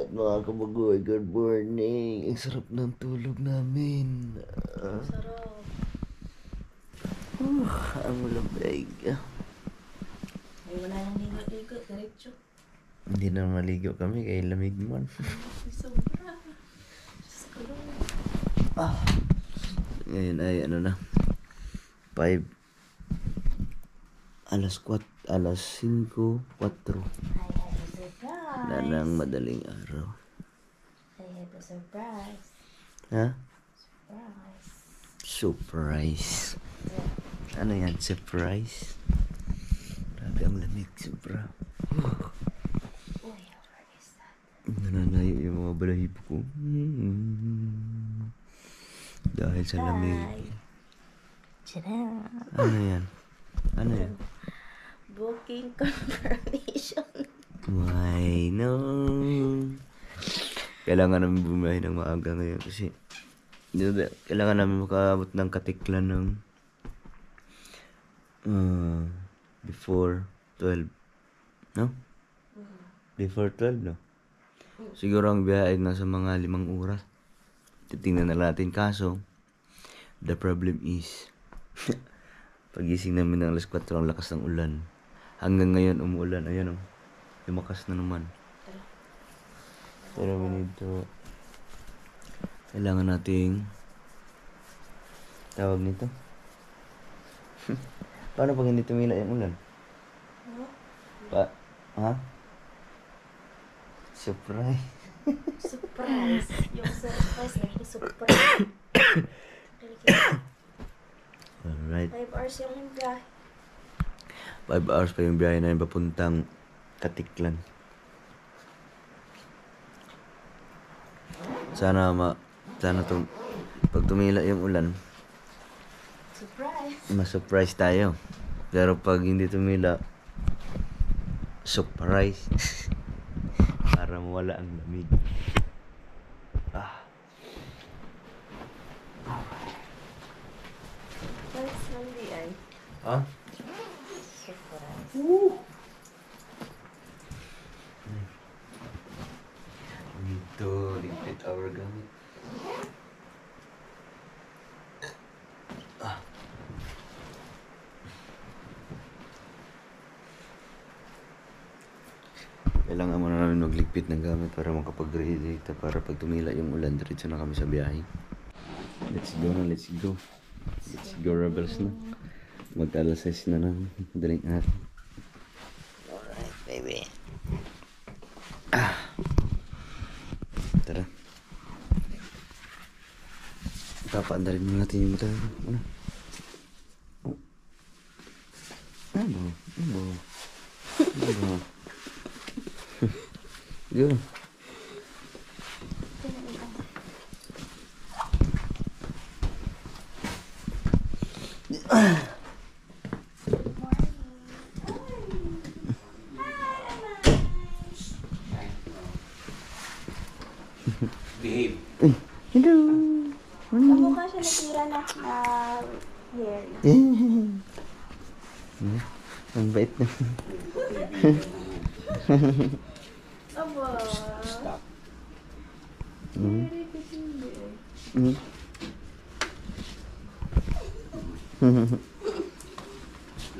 At mga kabagoy, good morning. Ang sarap ng tulog namin. Sarap. Ang lamig. Ay, wala nang ligo-ligo. Diretso. Hindi na maligo kami kay lamig man. Sobra. Diyos ko lang. Ngayon ay ano na 5 alas 5:04 I have a surprise. na ng madaling araw. I have a surprise. Ha? Surprise. Surprise. Ano yan? Surprise? Grabe ang lamig. Sobra. Uy, where is that? Nananayo yung mga balahibo ko. Dahil sa lamig. Tcharam! Ano yan? Ano yan? Booking confirmation. Why no? Kailangan namin bumiyahe ng maaga ngayon kasi kailangan namin makaabot ng Katiklan ng before 12. No? Before 12, no? Siguro ang biyahe ay nasa mga 5 oras. Titingnan na natin. Kaso, the problem is, pagising namin ng alas 4, ang lakas ng ulan. Hanggang ngayon, umuulan. Ayan o. Lumakas na naman. Pero we need to... Kailangan nating... Tawag nito? Paano pag hindi tumila yung ulan? Ha? Surprise. Surprise. Yung surprise na surprise. Alright. 5 hours yung biyahe. 5 hours pa yung biyahe namin papuntang Katiklan. Sana pag tumila yung ulan, Surprise. ma-surprise tayo. Pero pag hindi tumila, surprise. Para mawala ang lamig. Surprise ng BI. Ha? Surprise. We need to repeat our gamit. Kailangan muna namin magligpit ng gamit para makapag-ready para pag tumila yung ulan, diretso na kami sa biyahe. Let's go na, let's go. Let's go, rebels na. Mag-alas 6 na ng madaling araw. Alright, baby. Tara. Papaandarin mo natin yung motor. Ano? Oh. Ano? Ano? Ano? Yun. Behave. Hello. Kamukha siya natira na hair. Ang bait na. Aba. Stop.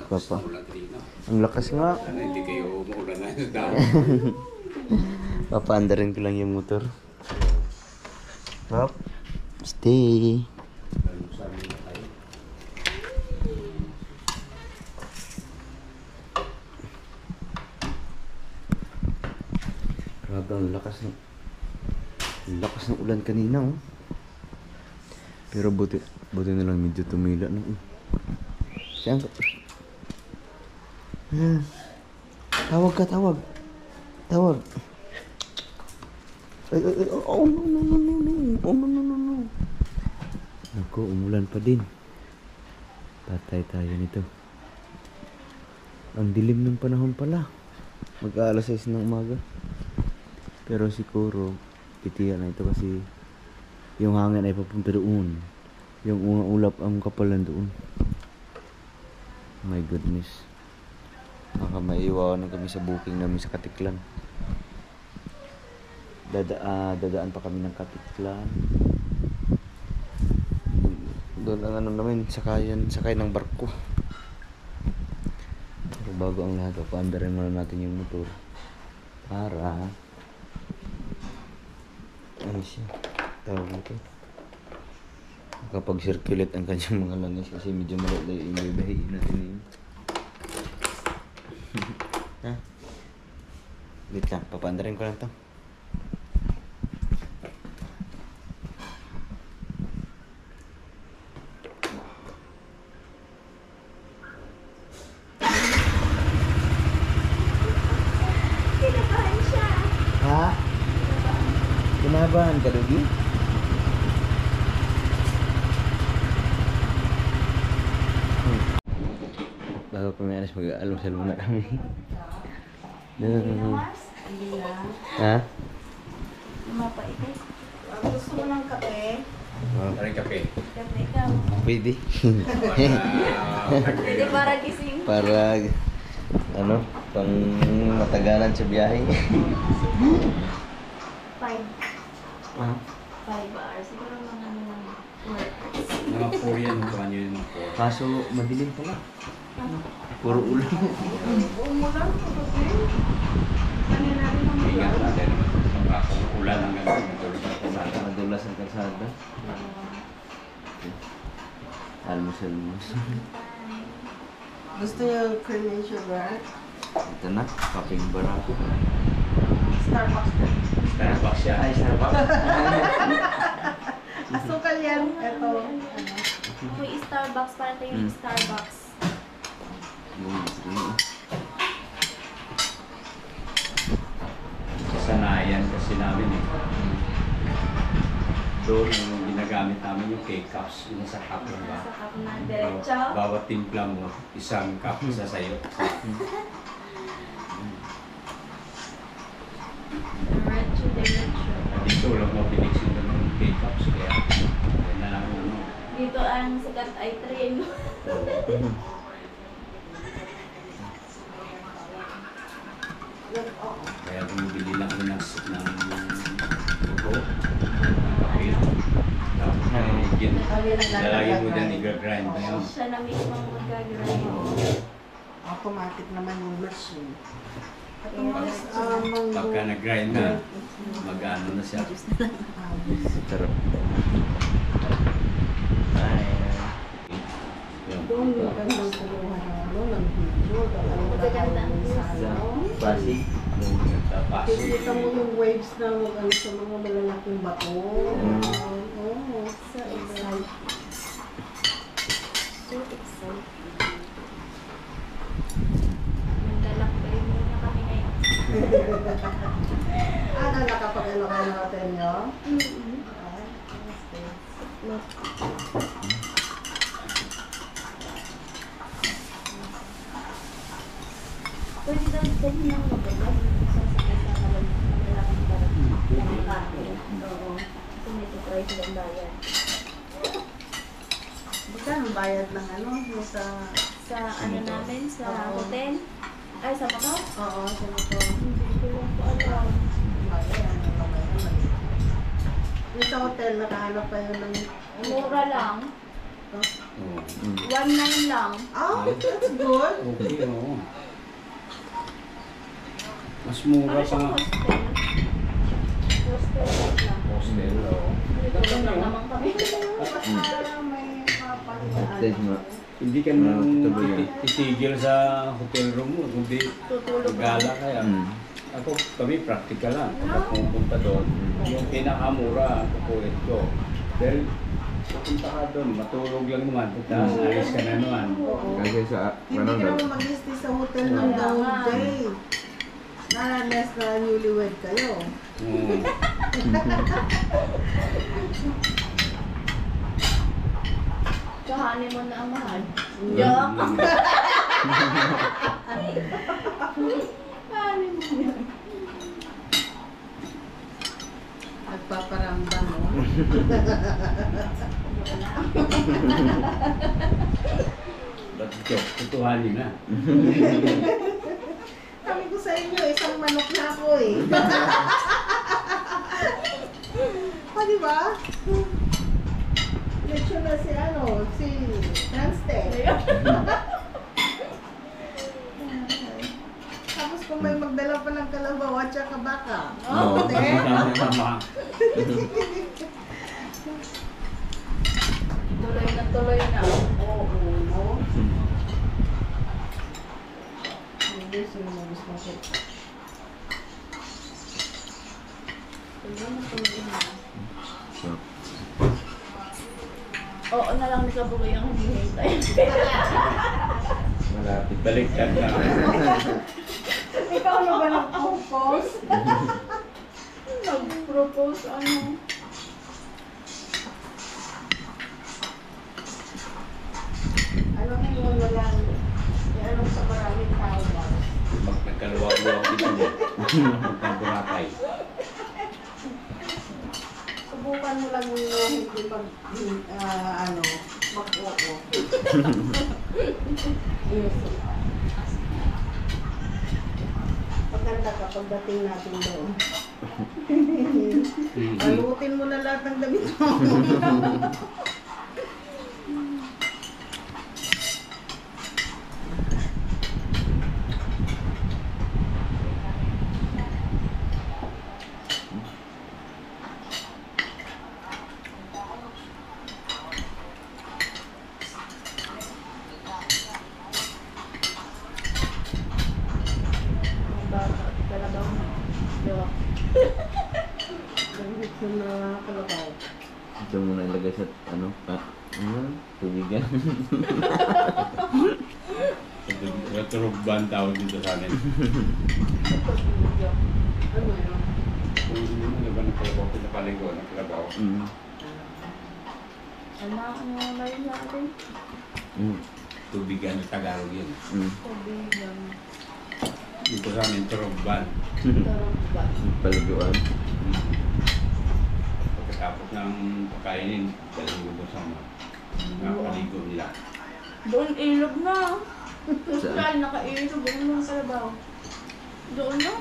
Papa. Ulan kanina. Ang lakas nga. Sana hindi kayo maulan na sa daan. Papaandarin ko lang yung motor. Pap. Stay. Grabe ang lakas ng ulan kanina, oh. Pero buti na lang medyo tumila na. Siyang tawag ka, tawag. Ay, oh no. Naku, umulan pa din. Patay tayo nito. Ang dilim ng panahon pala. Mag-aalas 6 ng umaga. Pero siguro, titiyan na ito kasi yung hangin ay papunta doon. Yung unang ulap ang kapalan doon. My goodness. Baka maiwanan kami sa booking namin sa Katiklan. Dadaan pa kami ng Kapitlan. Doon ang ano namin, sakay ng barko. Pero bago ang lahat, paandarin muna natin yung motor. Para ano siya, tawag ito, makapag-circulate ang kanyang mga langis kasi medyo malala yung ibabahiin natin yun. Ha? Wait lang, papaandarin ko lang to. Kinabahan siya. Ha? Kinabahan ka, Dugi? Bago kami alas, mag-almusal muna kami. Mars? Hindi na. Ha? Mapaitin. Gusto mo ng kape? Parang kape. Kape ikaw. Pwede. Pwede para gising. Para, ano, pang matagalan sa biyahe. 5. Ha? 5 hours. Siguro mga ano lang. Work. Mga Korean, kung ano yun mga Korean. Kaso, madilim pala. Puro ulan. Umulan ko kasi. Kanina rin ang Ingat ulan. natin naman. Kung ulan ang gano'n, matulog sa kasada. Madulas ang kalsada. Almusal mo. Gusto niyo cream and sugar? Ito na, kaping barako. Starbucks na. Starbucks siya. Ay, Starbucks. Asukal yan. Ito. Uy, Starbucks. Parang tayo yung Starbucks. Sanayan kasi namin eh. Doon yung ginagamit namin yung K-cups, yung sa cup lang ba? Sa cup na derecho. Bawat timpla mo, isang cup isa sa'yo. Derecho. Dito lang mo piniksin doon ng K-cups, kaya ayun na lang ano. Dito ang sikat ay train. Kaya bumibili lang ako ng buko, ng kape. Tapos lalagay mo dyan, i-grind na yun. Siya na mismo ang magagawin. Automatic naman yung machine. Yes. Pagka nag-grind na, mag-ano na siya. Sarap. Ay, Yun. Doon yung gandang kuluhan ng ano, ng video. Magaganda ang sa Pasig. Sa Pasig. Kikita mo yung waves na ano, sa mga malalaking bato. Oo. So excited. So excited. Naglalakbay muna kami ngayon. Nakapag-ano ka ng hotel nyo? Pwede daw dali ng maganda. Sasakay sa malaking barat. Ng kanin. Oo. Kasi may price lang bayan. Magkano bayad ng ano? Yung sa... Sa ano namin, sa hotel. Ay, sa Macau? Oo, sa ito. Hindi ko lang po alam. Yung sa hotel, nakahanap pa yun ng... Mura lang. Oo. 1.9 lang. Oh, that's good. Okay, oo. Mas mura Ano pa siyang nga. hostel? Hostel lang. Hostel. Dito lang naman kami. Para may Stage mo. Hindi ka naman titigil sa hotel room mo, kundi Tutulog gala kaya. Ako, kami practical lang. Pag pumunta doon, yung pinakamura, kukulit ko. Dahil, pupunta ka doon, matulog lang naman. Punta, alis ka na naman. Kasi sa, Hindi ka naman mag-stay sa hotel ng the whole day. Unless na newlywed kayo. Mm. Kahanin mo na ang mahal. Mm. Joke! Kahanin mo na. Nagpaparamdam mo. Ba't joke? Tutuhanin na. Sabi ko sa inyo, isang manok na ako eh. at saka baka. Oo, tama. Tuloy na tuloy na. Oo. Hindi sinunod mo siya. Tuloy na tuloy na. So, Oo na lang nakabuloy ang hinihintay. Malapit. Baliktad na. Ikaw na ba nag-propose? Nag-propose ano? Ano ngayon na lang? Ano sa maraming tao ba? Nagkaluwag-luwag dito mo. Nagkaburakay. Subukan mo lang yung hindi pag, ano, mag-oo. Pagkanda ka pagdating natin doon. Alutin mo na lahat ng damit mo. Kalabaw na. Diba? Ang hit na kalabaw. ito muna ilagay sa, ano, tubigan. Turugban tawag dito sa amin. Ano yun? Ano ba nagkalabaw? Pinapaligo, nagkalabaw. Ano na yun natin? Tubigan na Tagalog yun. Tubigan. Dito sa amin, turugban. Tarong ba? Paliguan. Pagkatapos ng pagkainin, dalang gusto sa mga nakapaligo nila. Doon ilog na. Saan? Dahil naka-ilog. Doon lang kalabaw. Doon na.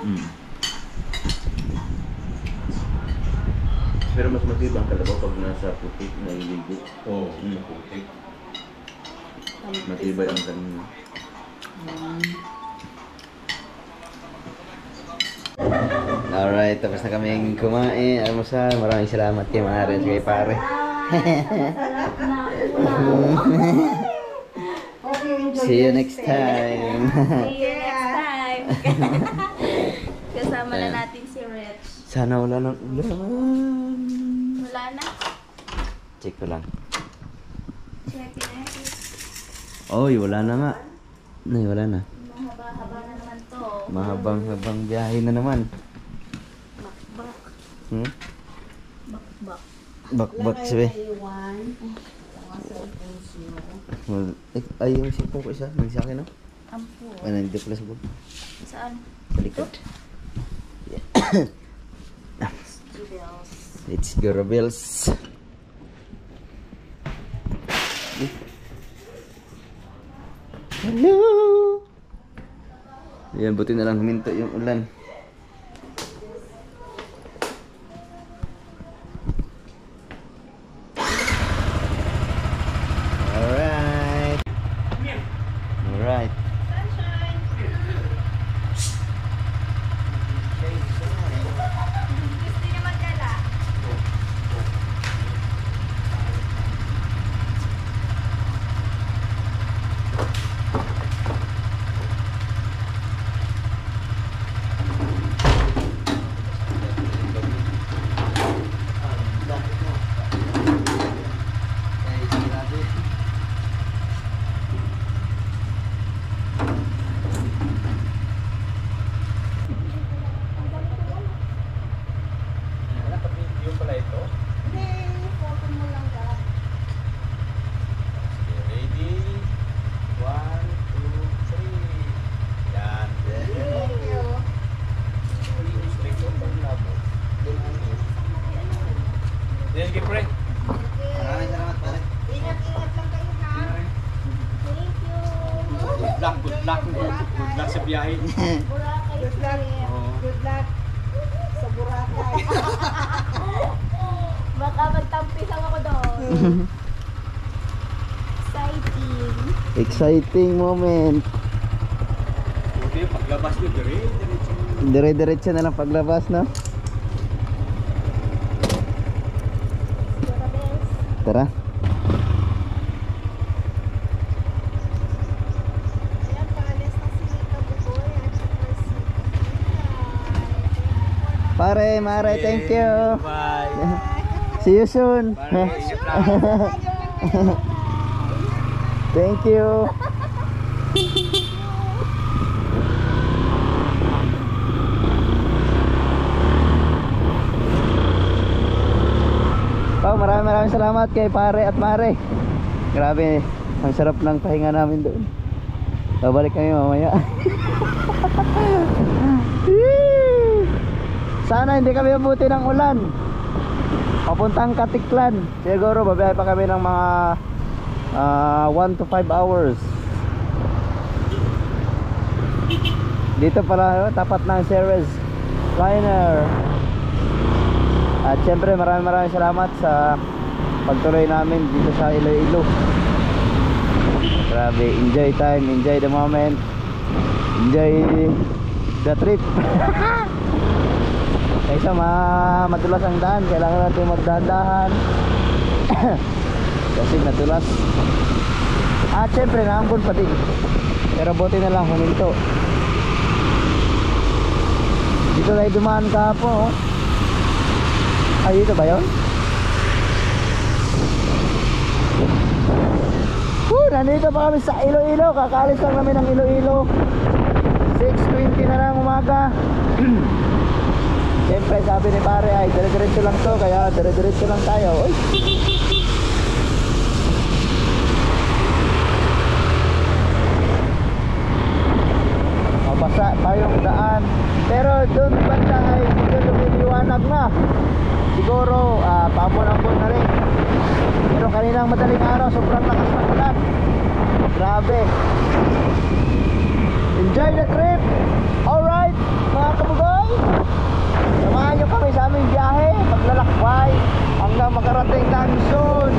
Pero mas matibang kalabaw pag nasa putik na iligo. Oo, sa putik. Matibay ang kanina. Alright, tapos na kaming kumain. Almusal. Maraming salamat kay Maren kay pare. Sarap na ulam. Okay, enjoy. See you next time. See you next time. Kasama na natin si Rich. Sana wala ng ulan. Wala na. Check ko lang. Check it out. Oy, wala na nga. Nay, wala na. Mahaba-haba na naman to. Mahabang-habang biyahe na naman. Bakbak. Bakbak. Bakbak sabi. Iwan. Mga cellphones nyo. Ay, yung sipong ko isa. Nang sa akin, no? Ampo. Ay, nandito pala sa bag. Saan? Sa likod. Studios. Let's go, Rebels. Hello! Ayan, buti na lang huminto yung ulan. Alright. Alright. Gusto niya magdala? Yung pala ito. Hindi, photo mo lang lahat. Ready? 1, 2, 3. Yan. Thank you. Yan, Gipre. Maraming salamat, pare. Ingat-ingat lang kayo na. Thank you. Good luck, good luck. Good luck sa biyahe. Boracay Good luck. trip. Good luck sa Boracay. Baka magtampis lang ako doon. Exciting. Exciting moment. Buti, paglabas nyo, diretso. Dire-diretso na lang paglabas, no? Tara, bes. Tara. Ayan, paalis na si Kabuboy at saka si Pare, Mare, thank you. Bye. See you soon. Thank you. Pao, maraming salamat kay Pare at Mare. Grabe, ang sarap ng pahinga namin doon. Babalik kami mamaya. Sana hindi kami abuti ng ulan. Papuntang Katiklan. Siguro babiyahe pa kami ng mga 1 to 5 hours. Dito pala tapat ng Ceres Liner. At syempre maraming salamat sa pagtuloy namin dito sa Iloilo. Grabe, enjoy time, enjoy the moment, enjoy the trip. Kaysa madulas ang daan, kailangan natin magdahan-dahan. Kasi nadulas. At syempre naambon pa din. Pero buti na lang huminto. Dito tayo dumaan kahapon, oh. Ay, dito ba yun? Nandito pa kami sa Iloilo. Kakaalis lang namin ng Iloilo. 6:20 na lang umaga. Siyempre sabi ni pare ay dire-diretso lang to, kaya dire-diretso lang tayo. Uy. Mabasa pa yung daan. Pero doon banda ay medyo lumiliwanag na. Siguro pamon-ambon na rin. Pero kaninang madaling araw sobrang lakas ng ulan. Grabe. Enjoy the trip. Alright mga kabugoy, samahan nyo kami sa aming biyahe, paglalakbay hanggang makarating ng Luzon.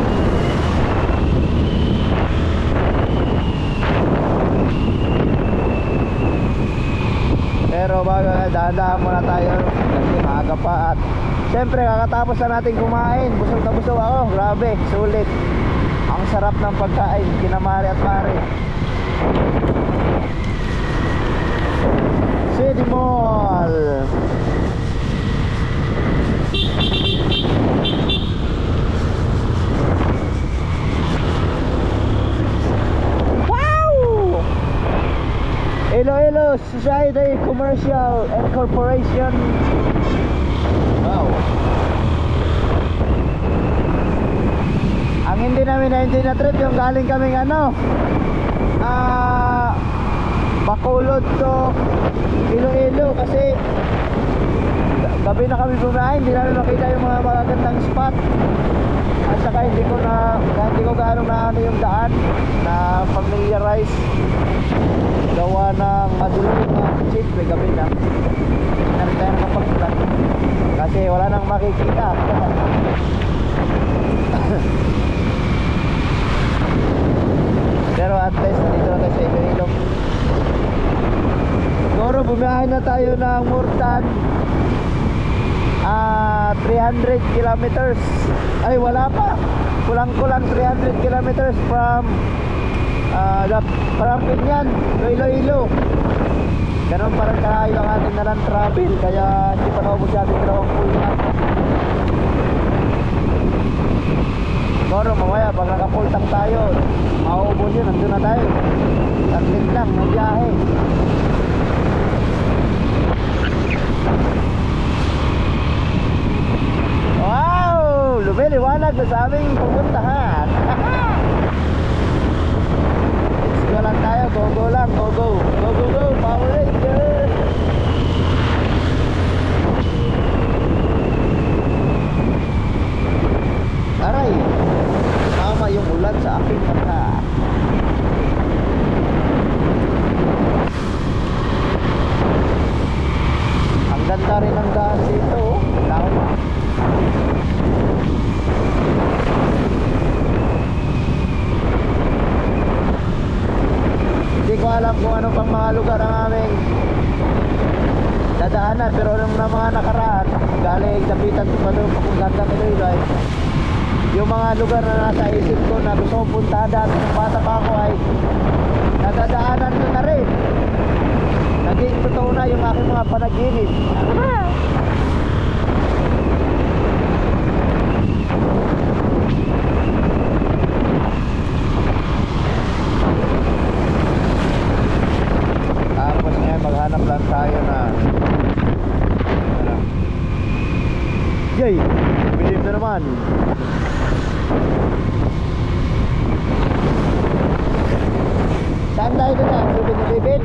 Pero bago, dahan-dahan muna tayo kasi maaga pa. At syempre kakatapos na natin kumain. Busog na busog ako, grabe, sulit. Ang sarap ng pagkain kina Mare at Pare. City Mall. Wow! Iloilo Society Commercial and Corporation. Wow. Ang hindi namin na-enjoy na trip yung galing kaming Bacolod to Iloilo kasi gabi na kami bumahin, hindi namin makita yung mga magagandang spot. At saka hindi ko gaano na yung daan na familiarize gawa ng madulo na siyempre gabi na tayo nakapagpulan kasi wala nang makikita. Pero at least dito na tayo sa Iloilo. Siguro bumiyahin na tayo ng more than 300 kilometers. Ay wala pa, kulang-kulang 300 kilometers from Pinyan to Iloilo. Ganun parang kalayo ang ating nalang travel, kaya hindi pa naubos sa ating dalawang full tank. Siguro mamaya pag naka full tank tayo, mauubos yun, nandun na tayo. Taglit lang ng biyahe. Wow! Lumiliwanag na sa aming pupuntahan. Let's go lang tayo, go lang, go. Go, Power Ranger! Aray! Tama yung ulan sa aking mata. Ang ganda rin ang daan dito, oh. Tama. Hindi ko alam kung ano pang mga lugar ang aming mga nakaraan, galing Dapitan to Padong papunta Iloilo ay yung mga lugar na nasa isip ko na gusto kong puntahan dati ng bata pa ako ay nadadaanan ko na rin. Naging totoo na yung aking mga panaginip. Tapos ngayon maghanap lang tayo na yay! Bilib na naman. Saan tayo na? 7-Eleven?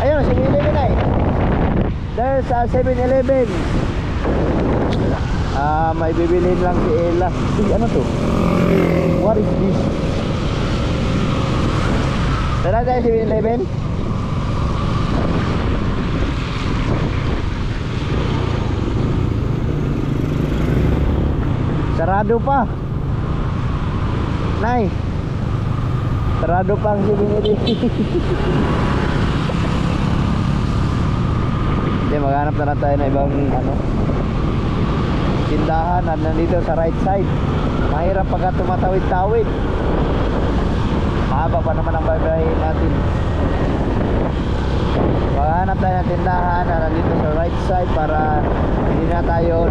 Ayun, 7-Eleven ay. There's a 7-Eleven. May bibilin lang si Ella. Uy, ano to? What is this? Tara tayo 7-Eleven? Sarado pa. Nay. Sarado pa ang 7-Eleven. Hindi, maghanap na lang tayo na ibang tindahan na nandito sa right side. Mahirap pagka tumatawid-tawid. Mahaba pa naman ang baybayin natin. Maghanap tayo ng tindahan na nandito sa right side para hindi na tayo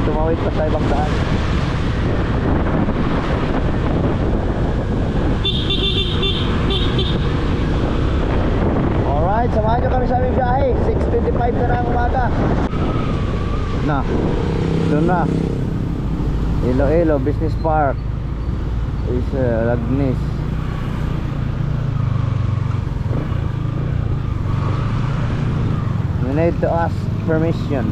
tumawid pa sa ibang daan. Alright, samahan nyo kami sa aming biyahe. 6:25 na ng umaga. Ito na Iloilo Business Park is Lagnis. We need to ask permission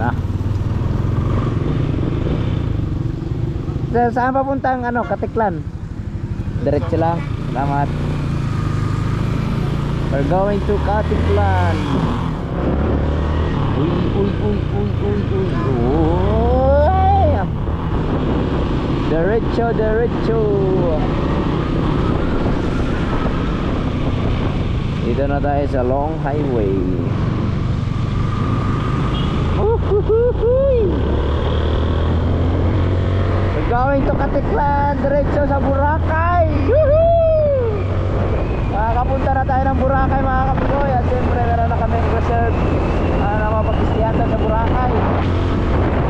Saan papunta ang Katiklan? Diretso lang. Salamat. We're going to Katiklan. Uy. Diretso. Dito na tayo sa long highway. We're going to Katiklan. Diretso sa Boracay. Makakapunta na tayo ng Boracay mga kapigoy. At siyempre meron na kami reserve na mapag-istihan sa Boracay.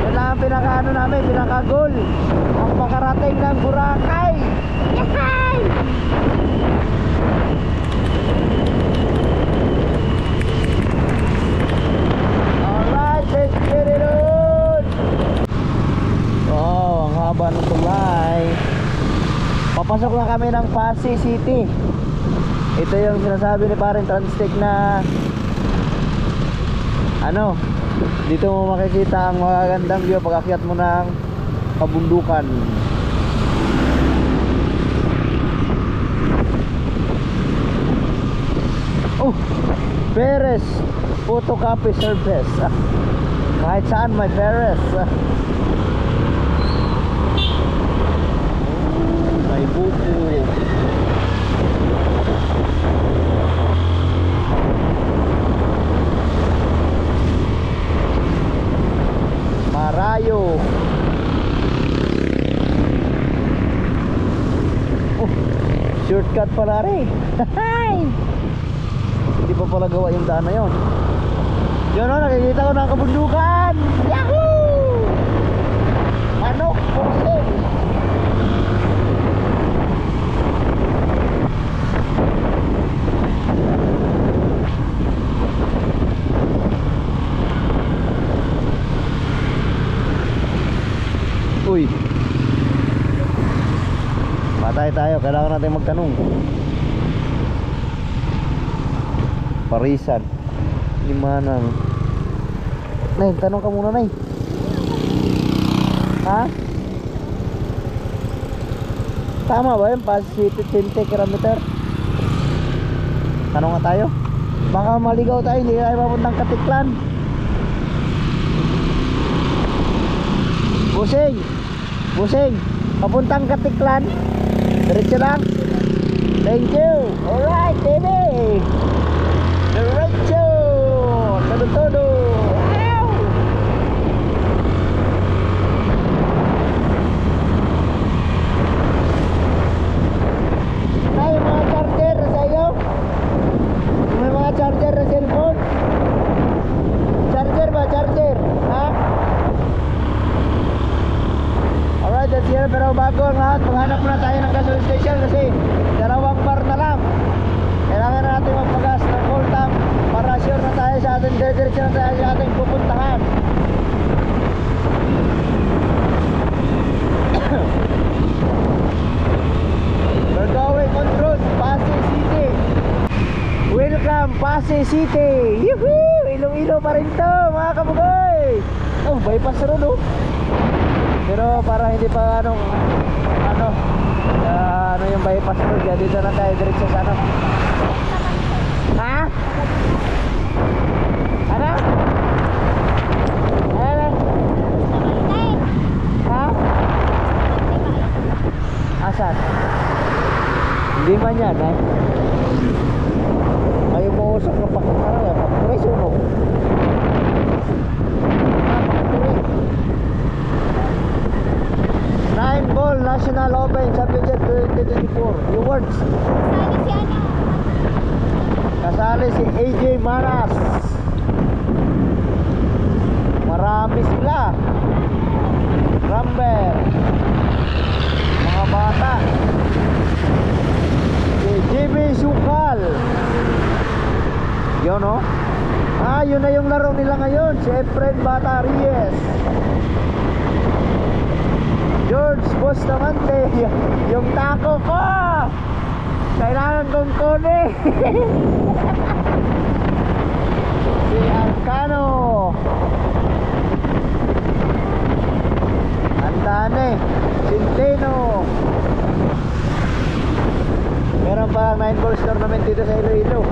Yun lang ang pinaka-goal ang makarating ng Boracay. Yahay! Alright, let's get it on! Oh, ang haba ng tulay. Papasok na kami ng Pasay City. Ito yung sinasabi ni Paring Transtech na dito mo makikita ang magagandang view pag akyat mo ng kabundukan. Oh, Perez photocopy service. Kahit saan may Perez. May buko. Marayo. Shortcut pala rin. Hindi pa pala gawa yung daan na yun. Yun nakikita ko ng kabundukan. Yahoo! Manok for sale. Uy, patay tayo, kailangan natin magtanong. Parisan Limanang. Nay, tanong ka muna, Nay. Ha? Tama ba yun? Pasay City 20 kilometer? Tanong nga tayo. Baka maligaw tayo, hindi tayo mapuntang Katiklan. Busing, papuntang Katiklan. Diretso lang. Thank you. Alright, baby. Diretso. Todo. Wow. Pero bago ang lahat, maghanap muna tayo ng gasoline station kasi 2 bar na lang. Kailangan na natin magpagas ng full tank para sure na tayo sa ating dediretso na tayo sa ating pupuntahan. We're going on road, Pasay City. Welcome, Pasay City. Yuhuu! Iloilo pa rin to, mga kabugoy. Oh, bypass road oh. Pero para hindi pa ano yung bypass road, kaya dito na tayo diretso sa ano. Ha? Ano? Ano? Ha? Asan? Hindi man yan eh. Kayo mausap ng pakitara yan, pakiray sunog. Nine Ball National Open Championship 2024. Yung words. Kasali si AJ Maras. Marami sila. Ramber. Mga bata. Si Jimmy Sukal. Yun o. Yun na yung laro nila ngayon. Si Efren Bata Reyes. George Bustamante. Yung taco ko kailangan kong kunin. Si Arcano. Andane. Centeno. Meron pa 9 balls tournament dito sa Iloilo.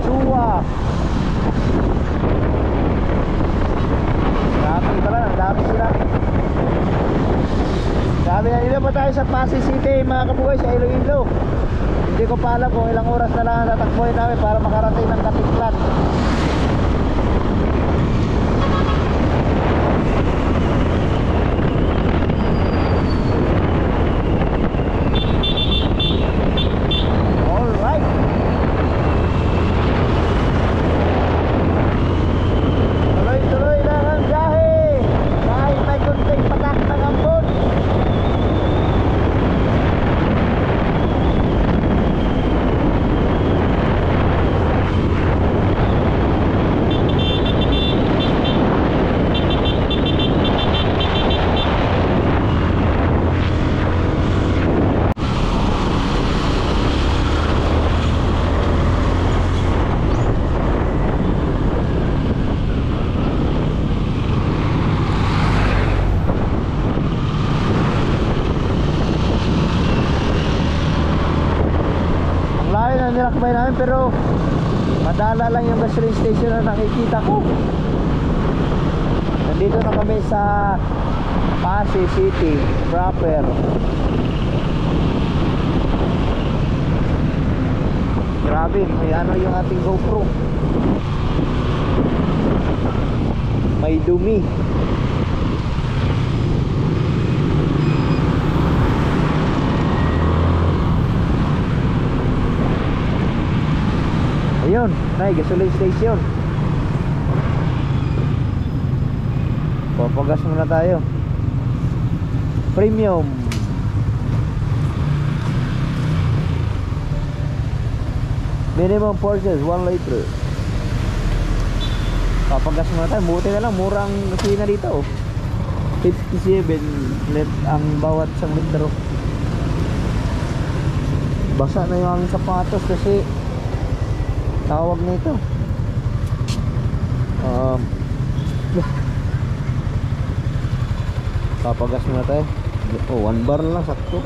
Chua. Ang dami sila. Sabi na nila pa tayo sa Pasay City, mga kabuhay, sa Iloilo. Hindi ko pa alam kung ilang oras na lang ang tatakbuhin namin para makarating ng Katiklan. Alright. Tuloy-tuloy lang ang biyahe. Kahit may kunting patak ng ambon. Nilakbay namin pero madala lang yung gasoline station na nakikita ko. Nandito na kami sa Pasay City proper. Grabe, may ano yung ating GoPro. May dumi. Ayun, gasoline station. Papagas muna tayo. Premium. Minimum purchase 1 liter. Papagas muna tayo. Buti na lang, murang gasolina dito 57 let ang bawat isang litro. Basa na yung aming sapatos kasi tawag nito papagas muna tayo. 1 bar lang sakto.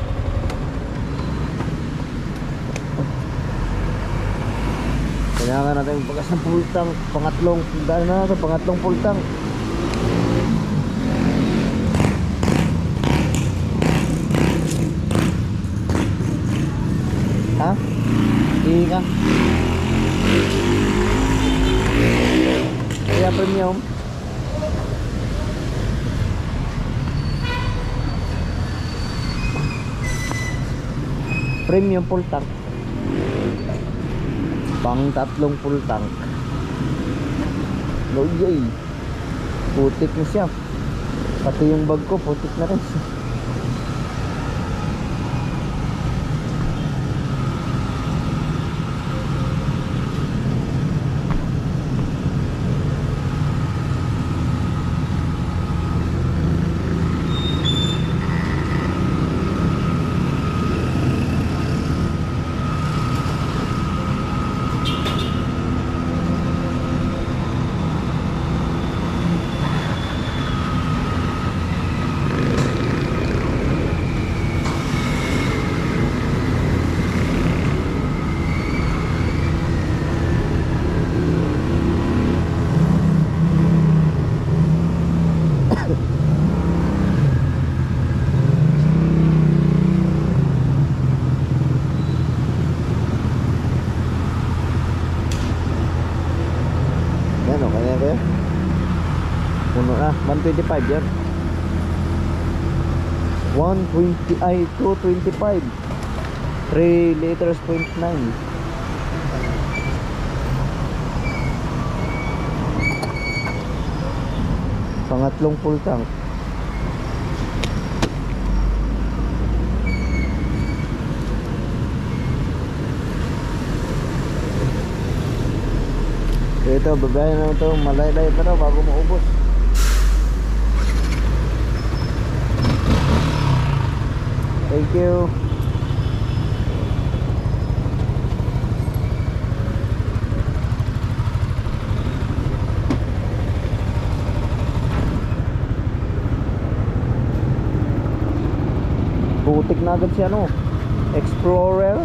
Kailangan natin pagas ng full tank. Pangatlong dahil na ito, pangatlong full tank. Ha? Hindi ka kaya premium. Premium full tank. Pang tatlong full tank. Loyay. Putik na siya. Pati yung bag ko, putik na rin. Yan o, kanya kayo? Puno na, 125 yan. 120, ay 225. 3 liters, 0.9. Pangatlong full tank. Ito, babayan na ito, malay-lay pa daw bago maubos. Thank you. Putik na agad si ano, Explorer.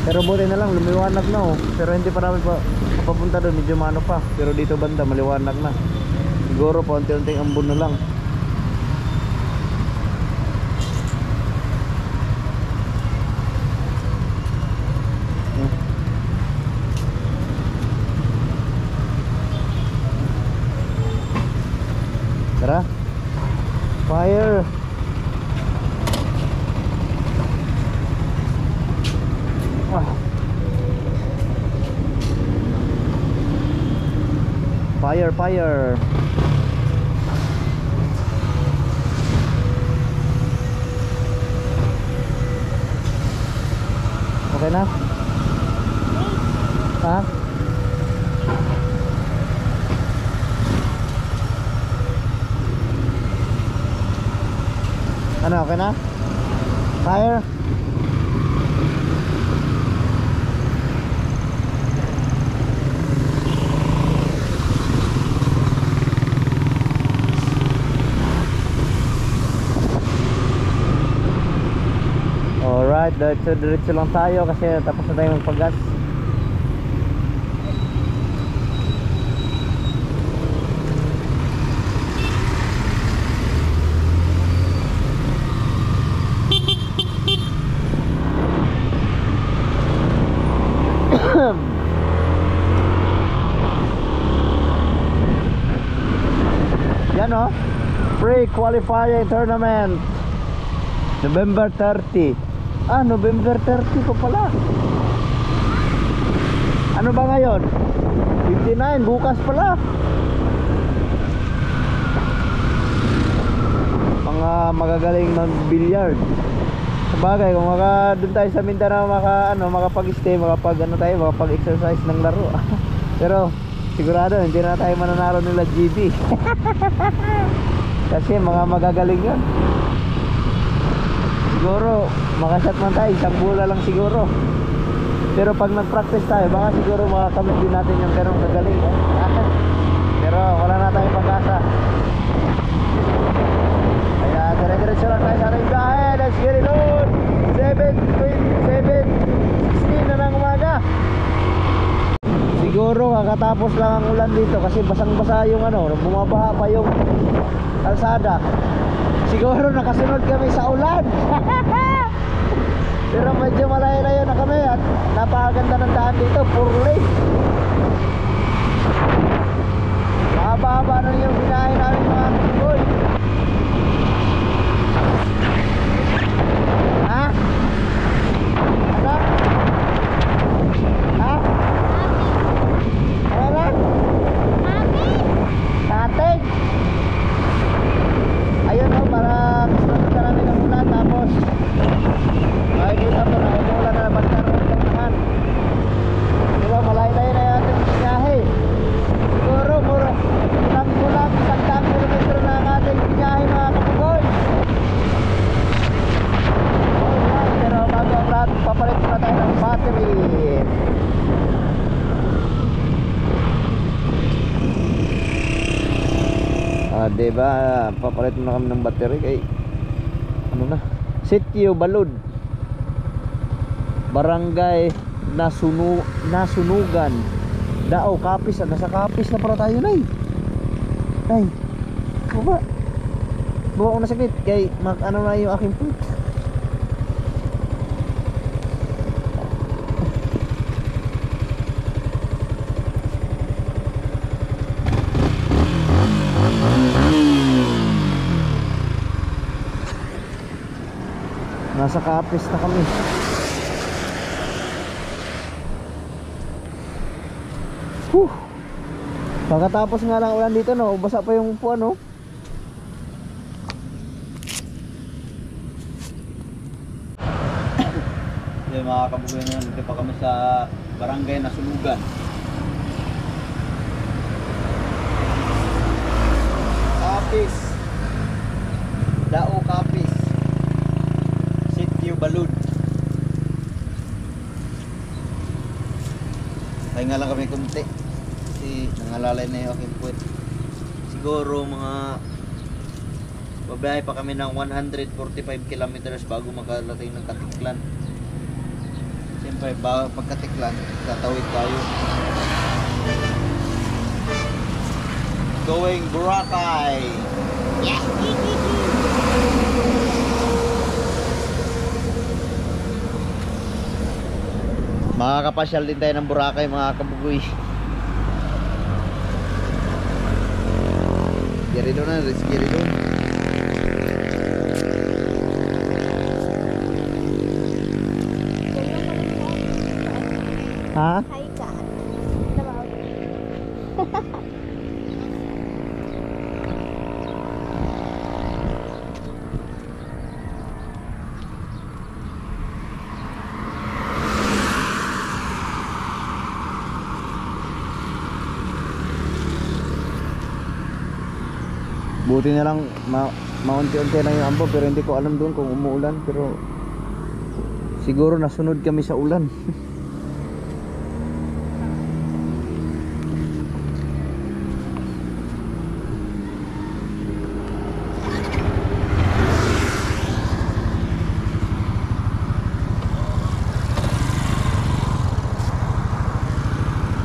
Pero buti na lang, lumiwanag na oh. Pero hindi pa namin pa papunta doon, medyo mano pa. Pero dito banda, maliwanag na. Siguro pa unti-unting ambon na lang. Tara. Fire. Fire, fire. Okay na? Ha? Ano, okay na? Fire? Alright, diretso lang tayo kasi tapos na tayo magpagas. Yan o, pre-qualifying tournament November 30. November 30 pa pala. Ano ba ngayon? 59, bukas pala. Mga magagaling mag-billiard. Sabagay, kung doon tayo sa Mindanao makapag-stay, makapag-exercise ng laro. Pero sigurado hindi na tayo mananalo nila GB. Kasi mga magagaling yun. Siguro makashot man tayo, isang bola lang siguro. Pero pag nag-practice tayo, baka siguro makakamit din natin yung ganong kagaling Pero wala na tayong pag-asa. Kaya dire-diretso lang tayo sa ating biyahe. Let's get it on. 7:16 na ng umaga. Siguro kakatapos lang ang ulan dito kasi basang-basa yung bumabaha pa yung kalsada. Siguro nakasunod kami sa ulan. Pero medyo malayo-layo na kami at napakaganda ng daan dito, puro lake. Mahaba-haba na yung binahe namin mga boy. Ha? Ano? Ha? Ano lang? diba, papalit mo na kami ng battery kay ano na, Sitio Balud, Barangay Nasunugan, Dao, Kapis. Nasa Kapis na para tayo, Nay. Nay, baba ko na saglit kay ano na yung aking foot. Nasa Kapis na kami. Pagkatapos nga lang ulan dito, no, basa pa yung puwan, no. Yung mga kabugoy na nandito pa kami sa Barangay Nasunugan. Kapis, Dao, Kapis, Sitio Balud. Pahinga lang kami kunti kasi nangalalay na yung aking puwet. Siguro mga babiyahe pa kami ng 145 kilometers bago makarating ng Katiklan. Siyempre, pagkatiklan, tatawid tayo. Going Boracay! Yeah! Makakapasyal din tayo ng Boracay, mga kabugoy. Giri doon na, risky rin doon. Ha? Hi ka. Buti na lang maunti-unti lang yung ambo, pero hindi ko alam doon kung umuulan, pero siguro nasunod kami sa ulan.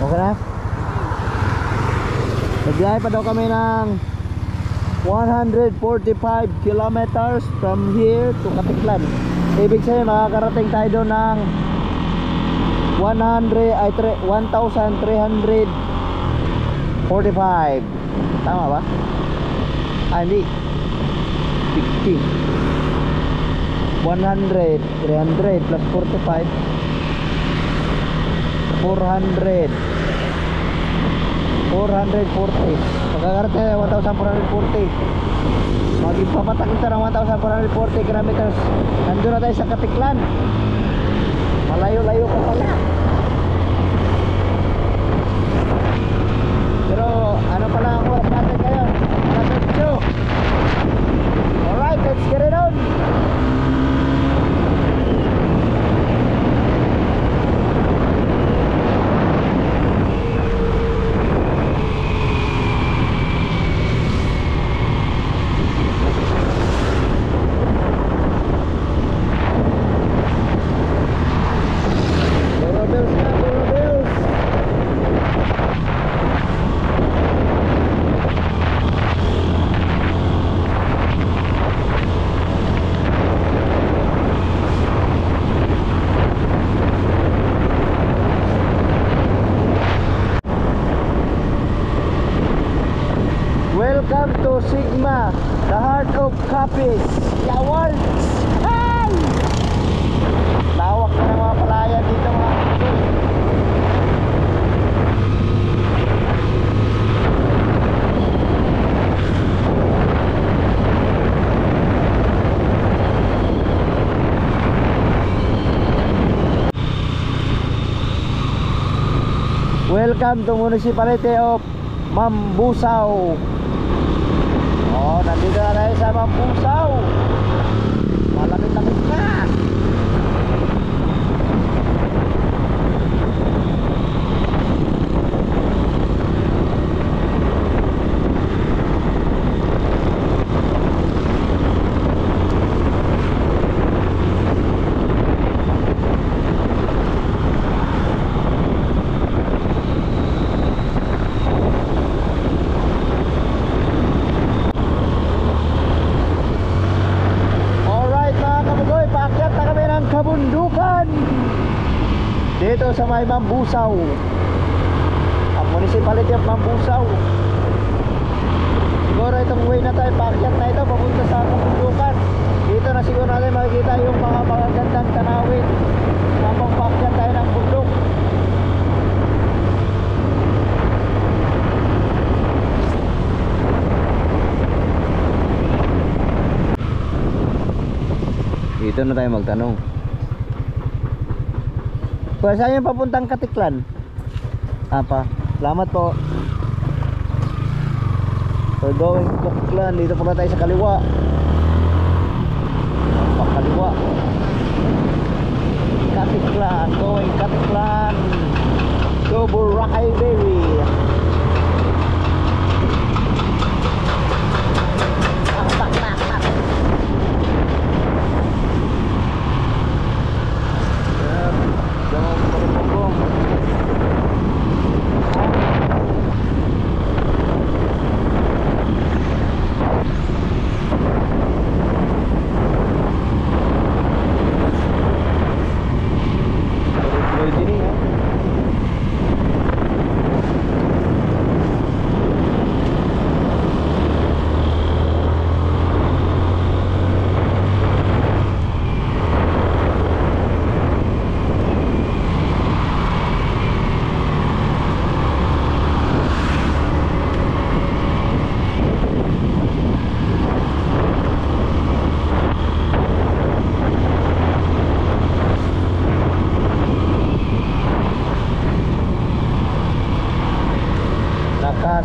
Okay na? Nagbiyahe pa daw kami ng 145 kilometers from here to Katiklan. Ibig sabihin makakarating tayo doon ng 1,345. Tama ba? Ah, hindi. 50. 100, 300 plus 45. 400. 440. Magkakarating tayo 1,440. Magpapatak kita ng 1,440 kilometers. Nandun na tayo sa Katiklan. Malayo-layo pa pala. Pero ano pala ang oras natin ngayon? Alas 8. Alright, let's get it on. Welcome to Sigma, the heart of Kapis. Yawan! Hey! Lawak na ng mga palayan dito, mga kapis. Welcome to Municipality of Mambusaw. Oh, nandito na tayo sa Mambusaw. Malapit-lapit na. sa may Mambusaw. Ang municipality of Mambusaw. Siguro itong way na tayo, paakyat na ito, papunta sa kabundukan. Dito na siguro natin makikita yung mga magagandang tanawin. Habang paakyat tayo ng bundok. Dito na tayo magtanong. Kuya, saan yung papuntang Katiklan? Apa? Salamat po. We're going to Katiklan. Dito pala tayo sa kaliwa. Kaliwa. Katiklan. Going Katiklan. Go Boracay baby.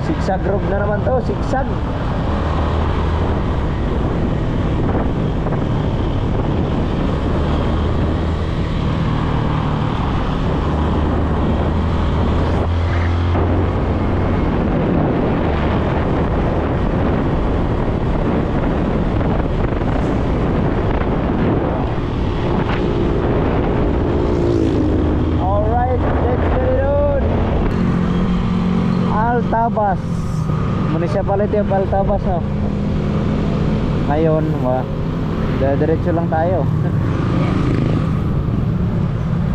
Sigsag road na naman to, sigsag. Altabas, Municipality of Altabas, no? Ngayon, diretso lang tayo.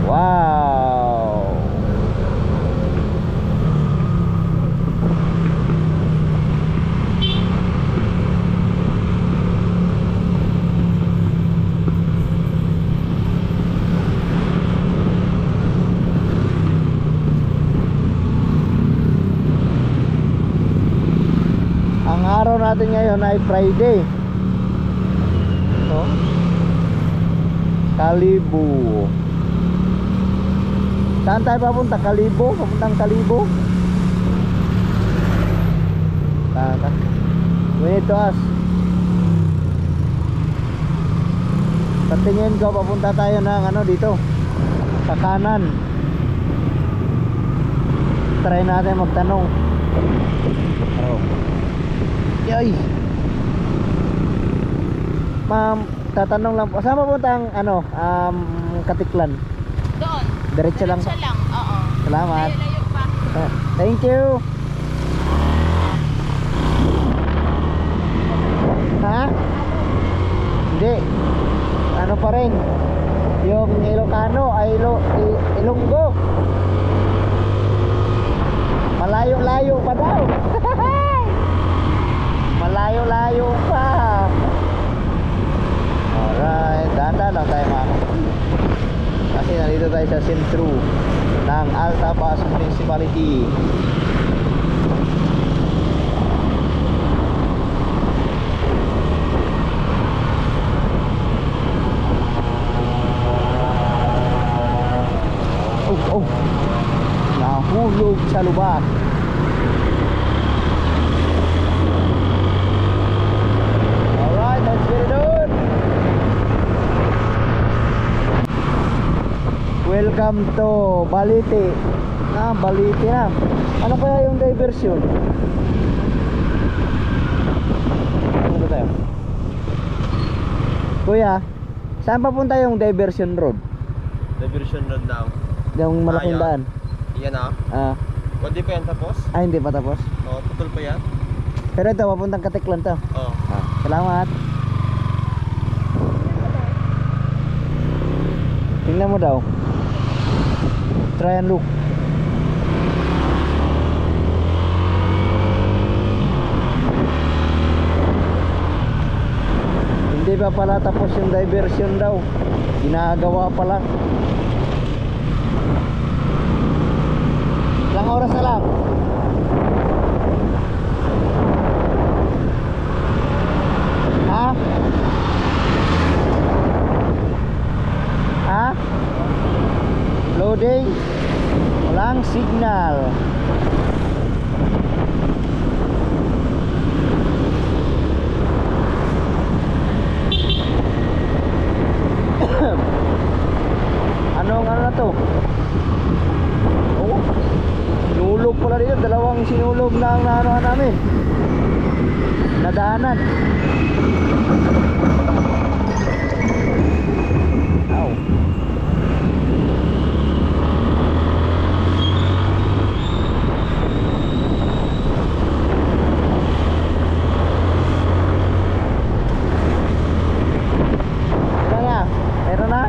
Wow! Ang araw natin ngayon ay Friday. So, Kalibo. Saan tayo papunta? Kalibo? Papuntang Kalibo? We need to ask. Patingin ko, papunta tayo ng ano dito, sa kanan. Try natin magtanong. Yoy. Ma'am, tatanong lang po. Saan papunta ang ano, Katiklan? Doon. Diretso lang. Diretso lang, oo. Salamat. Layo pa. Thank you. Ha? Hindi. Ano pa rin? Yung Ilocano ay Ilonggo. Malayo-layo pa daw. Malayo-layo pa. Alright, dahan-dahan lang tayo mga. Kasi nandito tayo sa sentro ng Altabas Municipality. Oh, nahulog sa lubak. Alright, let's get it on. Welcome to Balite. Balite na. Ano kaya yung diversion? Ano ba tayo? Kuya, saan papunta yung diversion road? Diversion road daw. Yung malaking yan. daan. Yan ah. Hindi pa yan tapos? Hindi pa tapos. Oo, putol pa yan. Pero ito, papuntang Katiklan to. Oo. Salamat. Tingnan mo daw. Try and look. Hindi pa pala tapos yung diversion daw. Ginagawa pa lang. Ilang oras na lang? Ha? Ha? Loading? Walang signal. Anong ano na to? Oh, sinulog pala dito. Dalawang sinulog na ang naanohan namin. Nadaanan. Ow. Kaya, meron na?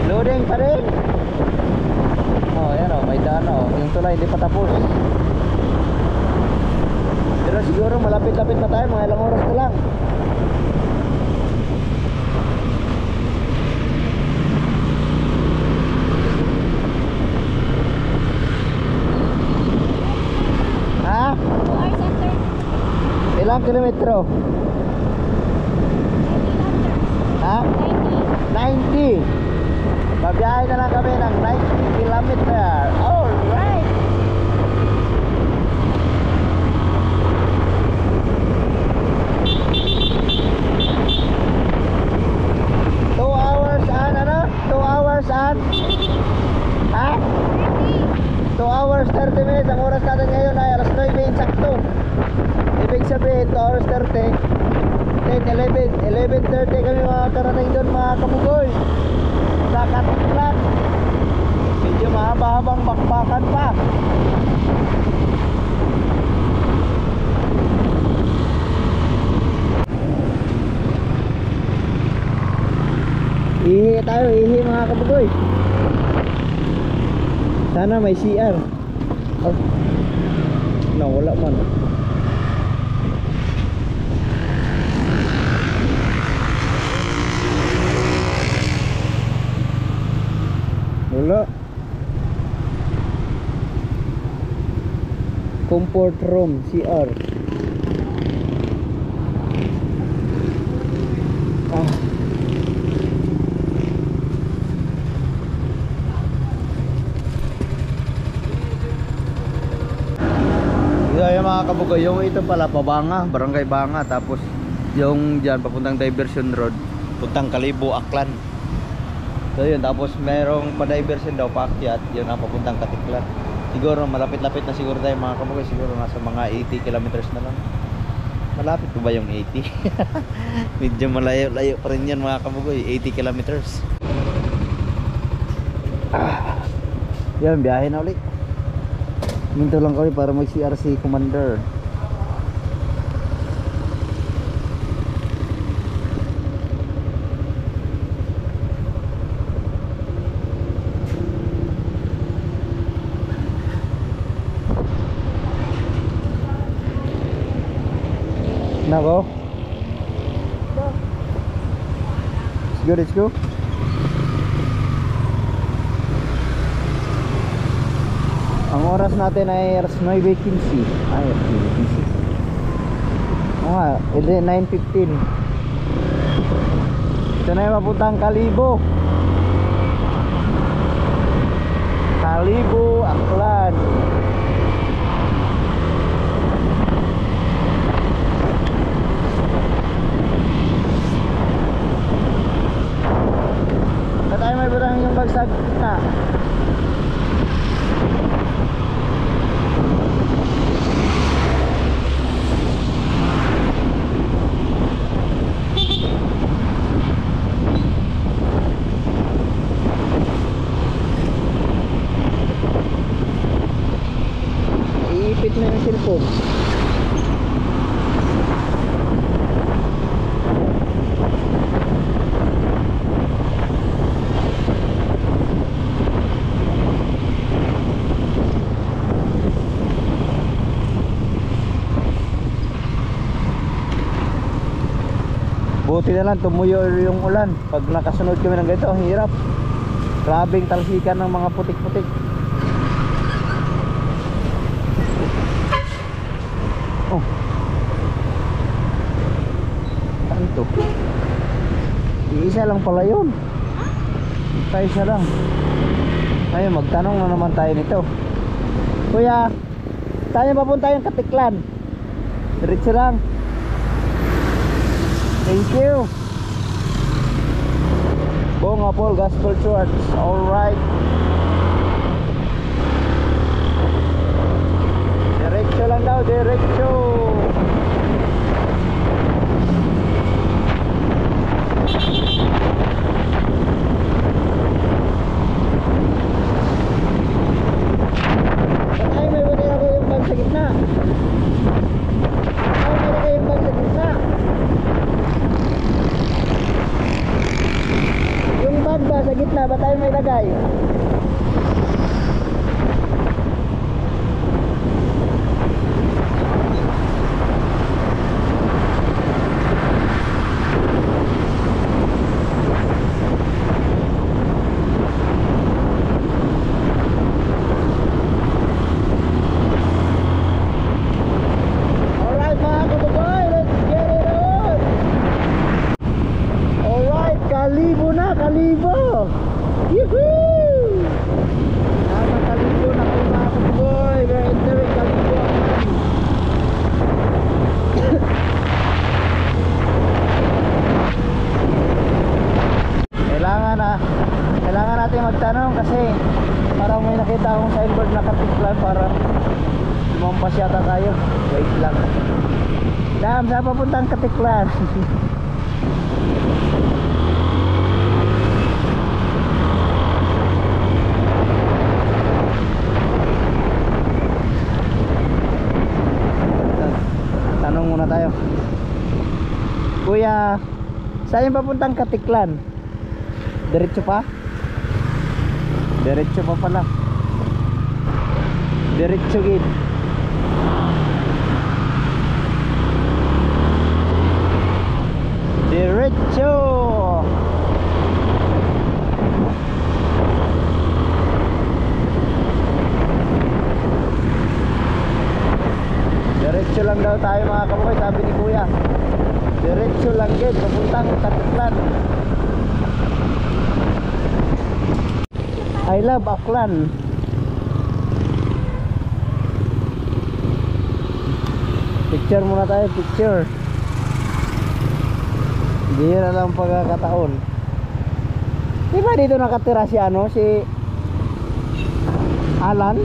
Loading pa rin. Oh, yan o, may daan o. Yung tulay hindi pa tapos. Pero siguro malapit-lapit na tayo, mga ilang oras na lang. Ha? 2 hours and 30 Ilang kilometro? Ha? 90. Babiyahe na lang kami ng 90 kilometer. Alright. Ha? 2 hours 30 minutes. Ang oras natin ngayon ay alas 9 insakto. Ibig sabihin 2 hours 30 10, 11, 11:30 kami makakarating doon mga kabugoy sa Katiklan. Medyo mahaba-habang bakbakan pa. Ihi tayo, ihi mga kabugoy. Sana may CR. Oh. Wala man. Wala. Comfort room, CR. Ah. Yung mga kabugoy, yung ito pala Pabanga, Barangay Banga, tapos yung diyan papuntang Diversion Road, puntang Kalibo, Aklan. So yun, tapos merong pa-diversion daw paakyat, yun ang papuntang Katiklan. Siguro malapit-lapit na siguro tayo mga kabugoy, siguro nasa mga 80 kilometers na lang. Malapit pa ba yung 80? Medyo malayo-layo pa rin yan mga kabugoy, 80 kilometers. Yan, biyahe na ulit. Minto lang kami para mag-CR si Commander. Nako. Let's go. Ang oras natin ay alas 9:15. Ay, 9:15. Ah, 9:15. Ito na yung mapuntang Kalibo. Kalibo, Aklan. Sa tayo may barang yung bagsag na. Iipit na yung cellphone. Buti na lang tumuyo yung ulan. Pag nakasunod kami ng ganito, ang hirap. Grabing talsikan ng mga putik-putik. Oh. Saan to? Iisa lang pala yun. Tayo isa lang. Ngayon magtanong na naman tayo nito. Kuya, saan papunta yung Katiklan? Diretso lang. Thank you. Bongapol Gospel Church. Alright. Diretso lang daw, diretso. Ay, may wala ako yung bag sa gitna. Ay, may wala yung bag sa gitna. Yung bag ba sa gitna, ba tayo may lagay? Alright mga kababoy, let's get it on! Alright, kalibo na, kalibo! Yuhuu! Nasa kalibo na kayo mga kababoy, we're entering kalibo. Kailangan natin magtanong kasi parang may nakita akong signboard na Katiklan, parang lumampas yata tayo. Wait lang. Dam, saan papuntang Katiklan? Tanong muna tayo. Kuya, saan yung papuntang Katiklan? Diretso pa? Diretso pa pala. Diretso gid. Diretso. Diretso lang daw tayo mga kababoy, sabi ni Kuya. Diretso lang gid papuntang Katiklan. I love Aklan. Picture muna tayo, picture. Bihira lang pagkakataon. Di ba dito nakatira si ano, si Alan?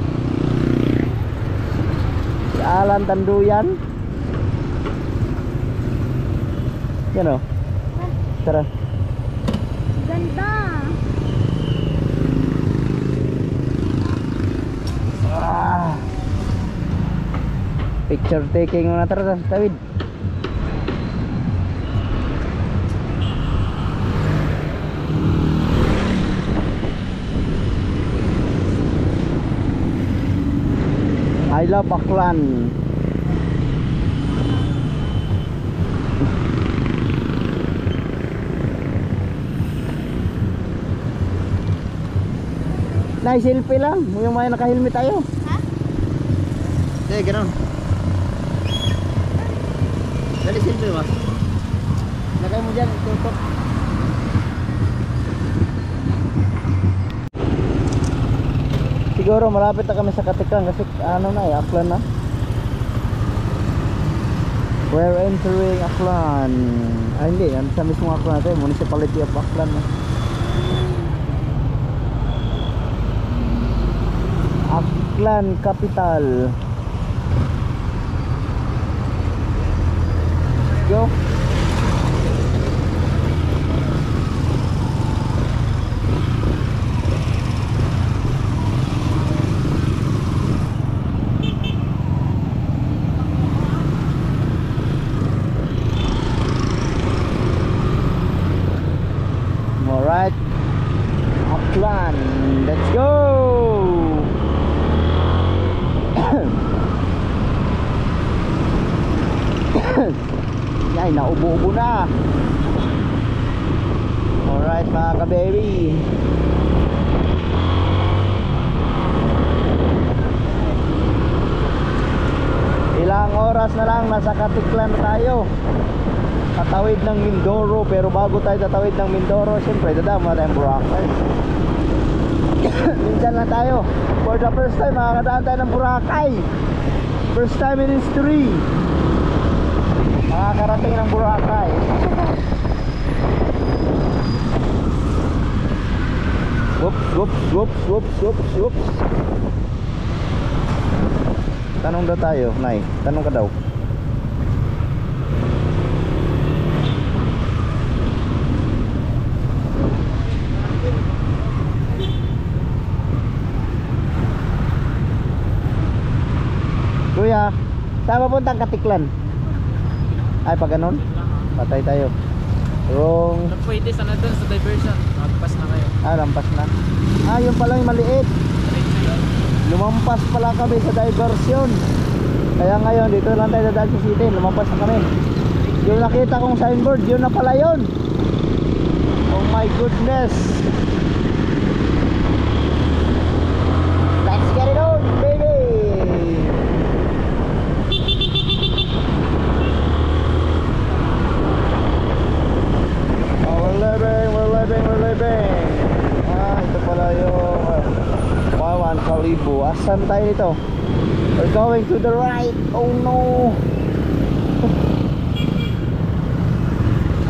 Si Alan Tanduyan. Yan o. Tara. Ganda. Picture taking muna, tara, tawid. I love Aklan. Selfie lang, yung may naka-helmet tayo. Ha? Hindi, ganun. Dali selfie ba? Lagay mo dyan, tutok. Siguro malapit na kami sa Katiklan kasi ano na eh, Aklan na. We're entering Aklan. Ay hindi, yan sa mismong Aklan natin, Municipality of Aklan na. Aklan Capital. Go. Alright, Aklan, let's go. Ay, naubo-ubo na. mga ka-baby. Ilang oras na lang, nasa Katiklan na tayo. Tatawid ng Mindoro. Pero bago tayo tatawid ng Mindoro, siyempre dadama tayong Boracay. Minsan lang tayo. For the first time, makakadaan tayo ng Boracay. First time in history. Makakarating ng Boracay. Whoops, whoops, whoops, whoops, whoops, whoops. Tanong daw tayo, Nay. Tanong ka daw. Kuya, saan papuntang Katiklan? Ay, pag ganun? Patay tayo. Wrong. Pwede sana doon sa diversion. Magpas na kayo. Ah, lampas na. Ah, yun pala yung maliit. Lumampas pala kami sa diversion. Kaya ngayon, dito lang tayo dadaan sa city. Lumampas na kami. Yung nakita kong signboard, yun na pala yun. Oh my goodness. Let's get it on, baby. Oh, we're living. Ah, ito pala yung Wawan Kalibo. Asan tayo dito? We're going to the right. Oh no.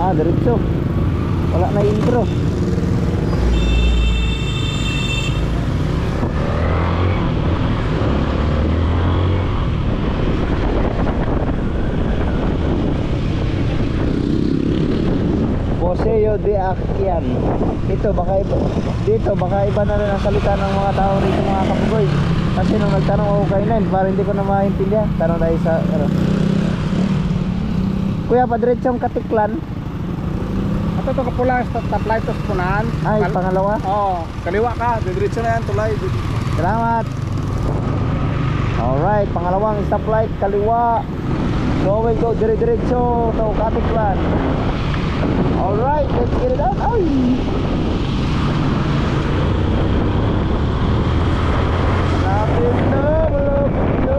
Ah, diretso. Wala na intro. Museo de Aquian. Ito baka iba, dito baka iba na rin ang salita ng mga tao rito, mga kapugoy. Kasi nung nagtanong ako kay Nen, parang hindi ko na maintindihan. Tanong tayo sa Kuya, padiretsong Katiklan. Ato to kapula stoplight to punahan. Ay, pangalawa. Oo, kaliwa ka, diretso na yan tulay. Salamat. Alright, pangalawang stoplight, kaliwa. So we'll go diretso to Katiklan. Alright, let's get it out. Ay! Malapit na, malapit na.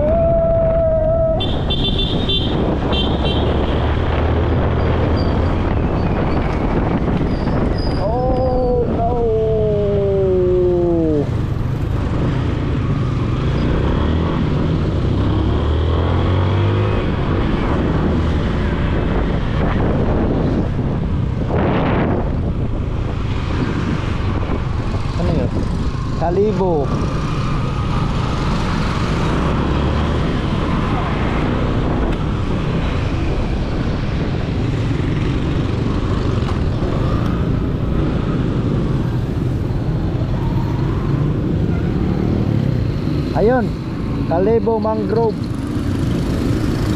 Oh no! Ano yun? Kalibo. Ayun, Kalibo Mangrove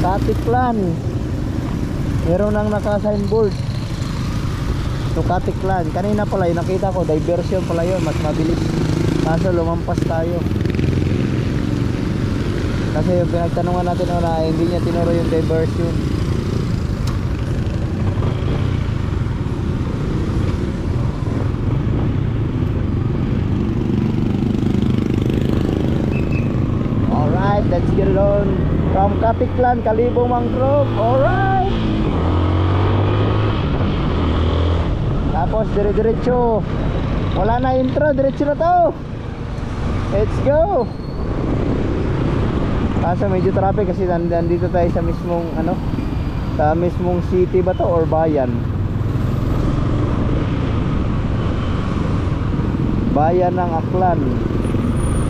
Katiklan. Meron nang naka-signboard to Katiklan. Kanina pala yung nakita ko, diversion pala yun, mas mabilis. Kaso lumampas tayo. Kasi yung pinagtanungan natin na hindi niya tinuro yung diversion. Alright, let's get it on. From Katiklan, Kalibo Mangrove. Alright. Tapos dire-diretso. Wala na intro, diretso na to. Let's go. Kaso medyo traffic kasi nandito tayo sa mismong sa mismong city ba to or bayan? Bayan ng Aklan,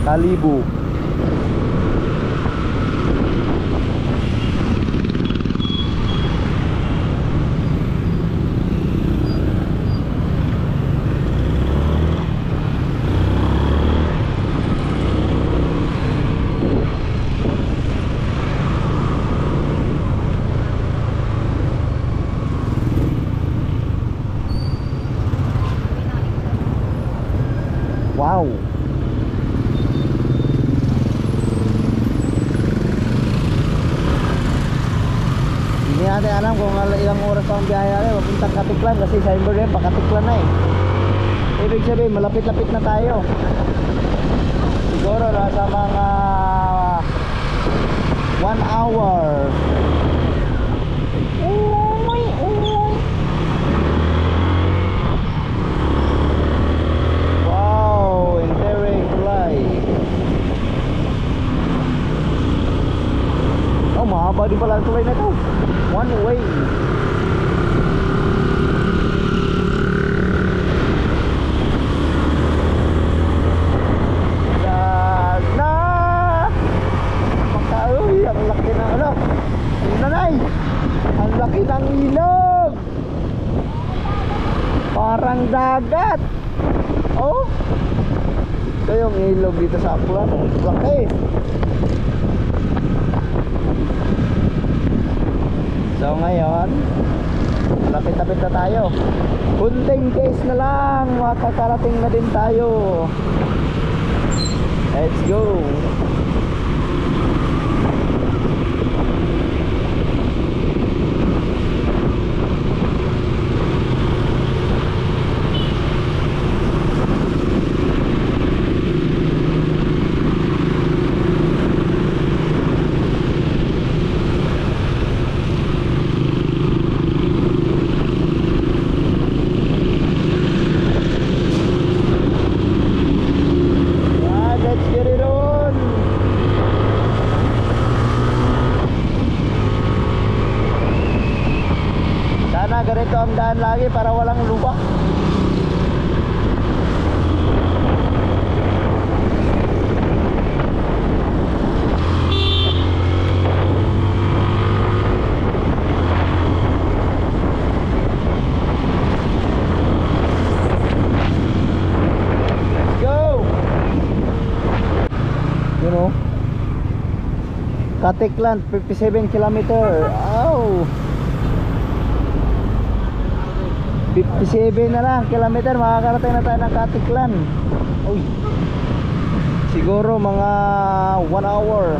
Kalibo. Wow. Hindi natin alam kung ilang oras pa ang biyahe natin papuntang Katiklan kasi signboard yan, pa Katiklan na eh. ibig sabihin malapit-lapit na tayo. Siguro nasa mga 1 hour. Wow, entering tulay. Oh, mahaba din pala ang tulay na to. One way. Na! Makauwi, ang laki ng ano? Ang nanay! Ang laki ng ilog! Parang dagat! Oh! Ito yung ilog dito sa Aklan. Laki! So ngayon, lapit-lapit na tayo. Kunting case na lang, makakarating na din tayo. Let's go. Let's get it on. Sana ganito ang daan lagi para walang lubak. Let's go. You know, Katiklan, 57 kilometer. Oh, 57 na lang kilometer, makakarating na tayo ng Katiklan. Uy, siguro mga 1 hour.